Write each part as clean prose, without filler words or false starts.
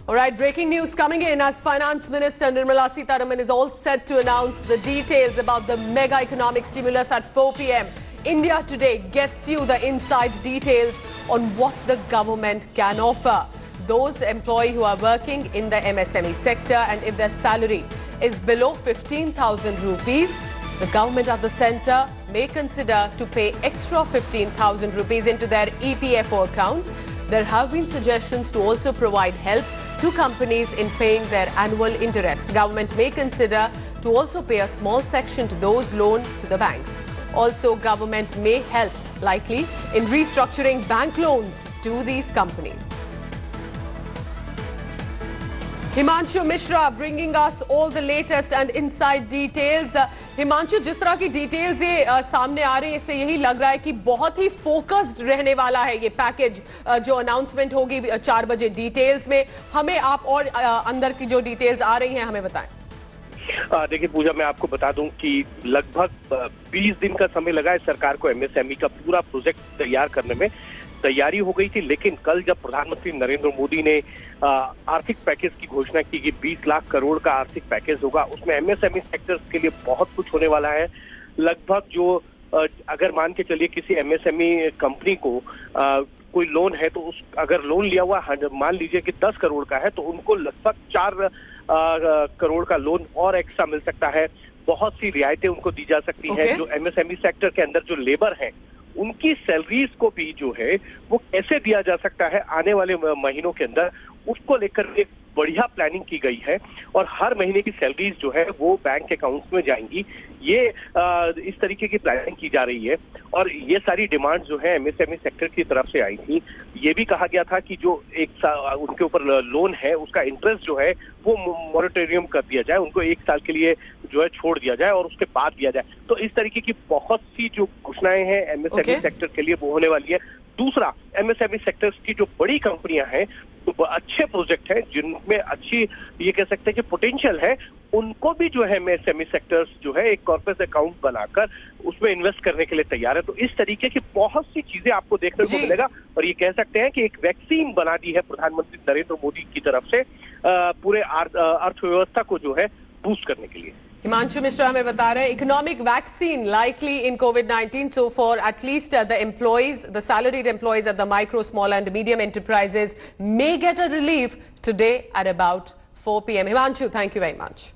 All right, breaking news coming in as Finance Minister Nirmala Sitharaman is all set to announce the details about the mega economic stimulus at 4 p.m. India Today gets you the inside details on what the government can offer. Those employees who are working in the MSME sector and if their salary is below 15,000 rupees, the government at the centre may consider to pay extra 15,000 rupees into their EPFO account. There have been suggestions to also provide help to companies in paying their annual interest. Government may consider to also pay a small section to those loaned to the banks. Also, government may help, likely, in restructuring bank loans to these companies. Himanshu Mishra bringing us all the latest and inside details. Himanshu, जिस तरह की details ये सामने आ रही है इससे यही लग रहा है कि बहुत ही फोकस्ड रहने वाला है ये पैकेज जो अनाउंसमेंट होगी 4 बजे। डिटेल्स में हमें आप और अंदर की जो डिटेल्स आ रही हैं हमें बताएं। देखिए पूजा, मैं आपको बता दूं कि लगभग 20 दिन का समय लगा है सरकार को एमएसएमई का पूरा प्रोजेक्ट तैयार करने में। तैयारी हो गई थी, लेकिन कल जब प्रधानमंत्री नरेंद्र मोदी ने आर्थिक पैकेज की घोषणा की कि 20 लाख करोड़ का आर्थिक पैकेज होगा, उसमें एमएसएमई सेक्टर्स के लिए बहुत कुछ होने वाला है। लगभग जो अगर मान के चलिए किसी एमएसएमई कंपनी को कोई लोन है तो उस अगर लोन लिया हुआ मान लीजिए कि 10 करोड़ का है तो उनको लगभग 4 करोड़ का लोन और एक्स्ट्रा मिल सकता है। बहुत सी रियायतें उनको दी जा सकती हैं। जो एमएसएमई सेक्टर के अंदर जो लेबर है उनकी सैलरीज को भी जो है वो कैसे दिया जा सकता है आने वाले महीनों के अंदर, उसको लेकर एक बढ़िया प्लानिंग की गई है और हर महीने की सैलरीज जो है वो बैंक अकाउंट्स में जाएंगी। ये इस तरीके की प्लानिंग की जा रही है और ये सारी डिमांड जो है एमएसएमई सेक्टर की तरफ से आई थी। ये भी कहा गया था कि जो उनके ऊपर लोन है उसका इंटरेस्ट जो है वो मॉरेटोरियम कर दिया जाए, उनको 1 साल के लिए जो है छोड़ दिया जाए और उसके बाद दिया जाए। तो इस तरीके की बहुत सी जो घोषणाएं हैं एमएसएमई सेक्टर के लिए वो होने वाली है। दूसरा, एमएसएमई सेक्टर्स की जो बड़ी कंपनियां हैं तो अच्छे प्रोजेक्ट हैं जिनमें अच्छी ये कह सकते हैं कि पोटेंशियल है, उनको भी जो है एमएसएमई सेक्टर्स जो है एक कॉर्पोरेट अकाउंट बनाकर उसमें इन्वेस्ट करने के लिए तैयार है। तो इस तरीके की बहुत सी चीजें आपको देखने को मिलेगा और ये कह सकते हैं कि एक वैक्सीन बना दी है प्रधानमंत्री नरेंद्र मोदी की तरफ से पूरे अर्थव्यवस्था को जो है बूस्ट करने के लिए। हिमांशु मिश्रा हमें बता रहे हैं economic vaccine likely in COVID-19 so for at least the employees, the salaried employees at the micro, small and medium enterprises may get a relief today at about 4 p.m. Himanshu, thank you very much.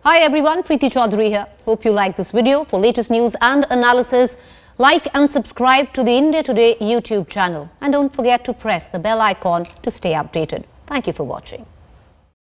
Hi everyone, Preeti Chaudhary here. Hope you like this video. For latest news and analysis, like and subscribe to the India Today YouTube channel and don't forget to press the bell icon to stay updated. Thank you for watching.